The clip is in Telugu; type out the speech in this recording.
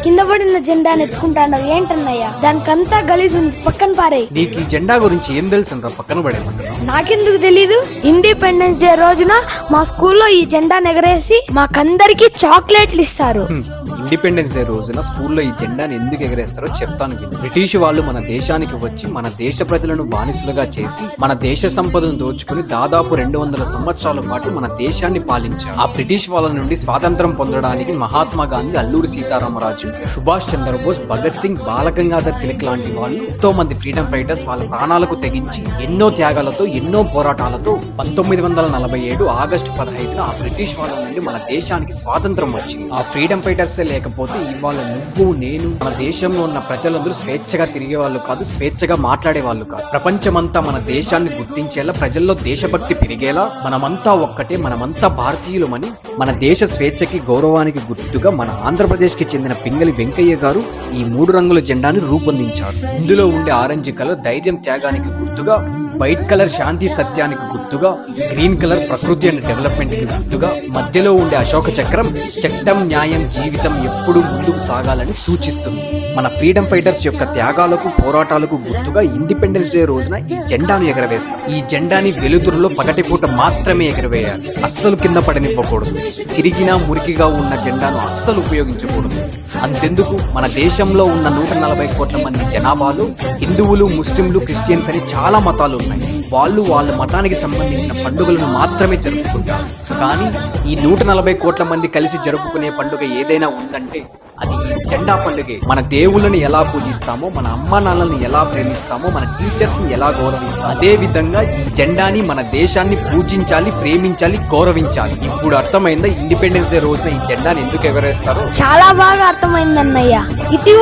కింద పడిన జెండాను ఎత్తుకుంటాడు ఏంటన్నయ్యా? దానికంతా గలీజ్ ఉంది, పక్కన పారే. నీకు ఈ జెండా గురించి ఏం తెలుసు పక్కన పడేమంటున్నావు? నాకెందుకు తెలీదు? ఇండిపెండెన్స్ డే రోజున మా స్కూల్లో ఈ జెండాను ఎగరేసి మాకందరికి చాక్లెట్లు ఇస్తారు. ఇండిపెండెన్స్ డే రోజున స్కూల్లో ఈ జెండాని ఎందుకు ఎగరేస్తారో చెప్తాను. బ్రిటిష్ వాళ్ళు మన దేశానికి వచ్చి మన దేశ ప్రజలను బానిసలుగా చేసి మన దేశ సంపదను దోచుకుని దాదాపు 200 సంవత్సరాల పాటు మన దేశాన్ని పాలించారు. ఆ బ్రిటిష్ వాళ్ళ నుండి స్వాతంత్రం పొందడానికి మహాత్మా గాంధీ, అల్లూరి సీతారామరాజు, సుభాష్ చంద్రబోస్, భగత్ సింగ్, బాలగంగాధర్ తిలక్ లాంటి వాళ్ళు ఎంతో మంది ఫ్రీడమ్ ఫైటర్స్ వాళ్ళ ప్రాణాలకు తెగించి ఎన్నో త్యాగాలతో ఎన్నో పోరాటాలతో 1947 ఆగస్టు 15న ఆ బ్రిటిష్ వాళ్ళ నుండి మన దేశానికి స్వాతంత్రం వచ్చింది. ఆ ఫ్రీడమ్ ఫైటర్స్ లేకపోతే ఇవాళ నువ్వు నేను మన దేశంలో ఉన్న ప్రజలందరూ స్వేచ్ఛగా తిరిగే వాళ్ళు కాదు, స్వేచ్ఛగా మాట్లాడే వాళ్ళు కాదు. ప్రపంచమంతా మన దేశాన్ని గుర్తించేలా, ప్రజల్లో దేశభక్తి పెరిగేలా మనమంతా ఒక్కటే, మనమంతా భారతీయులమని మన దేశ స్వేచ్ఛకి గౌరవానికి గుర్తుగా మన ఆంధ్రప్రదేశ్ కి చెందిన పింగళి వెంకయ్య గారు ఈ 3 రంగుల జెండాని రూపొందించారు. ఇందులో ఉండే ఆరెంజ్ కలర్ ధైర్యం త్యాగానికి గుర్తుగా, వైట్ కలర్ శాంతి సత్యానికి గుర్తుగా, గ్రీన్ కలర్ ప్రకృతి అండ్ డెవలప్మెంట్ కి గుర్తుగా, మధ్యలో ఉండే అశోక చక్రం చట్టం, న్యాయం, జీవితం ఎప్పుడూ ముందుకు సాగాలని సూచిస్తుంది. మన ఫ్రీడమ్ ఫైటర్స్ యొక్క త్యాగాలకు, పోరాటాలకు గుర్తుగా ఇండిపెండెన్స్ డే రోజున ఈ జెండాను ఎగరవేస్తాం. ఈ జెండాని వెలుతురులో పగటిపూట మాత్రమే ఎగరవేయాలి. అస్సలు కింద పడనివ్వకూడదు. చిరిగినా మురికిగా ఉన్న జెండాను అస్సలు ఉపయోగించకూడదు. అంతెందుకు, మన దేశంలో ఉన్న 140 కోట్ల మంది జనాభాలో హిందువులు, ముస్లింలు, క్రిస్టియన్స్ అని చాలా మతాలు ఉన్నాయి. వాళ్ళు వాళ్ళ మతానికి సంబంధించిన పండుగలను మాత్రమే జరుపుకుంటారు. కానీ ఈ 140 కోట్ల మంది కలిసి జరుపుకునే పండుగ ఏదైనా ఉందంటే అది ఈ జెండా పండుగే. మన దేవుళ్ళని ఎలా పూజిస్తామో, మన అమ్మా నాన్నల్ని ఎలా ప్రేమిస్తామో, మన టీచర్స్ ని ఎలా గౌరవిస్తామో, అదే విధంగా ఈ జెండాని, మన దేశాన్ని పూజించాలి, ప్రేమించాలి, గౌరవించాలి. ఇప్పుడు అర్థమైందా ఇండిపెండెన్స్ డే రోజున ఈ జెండాని ఎందుకు ఎగరేస్తారో? చాలా బాగా అర్థమైందన్నయ్య. ఇటు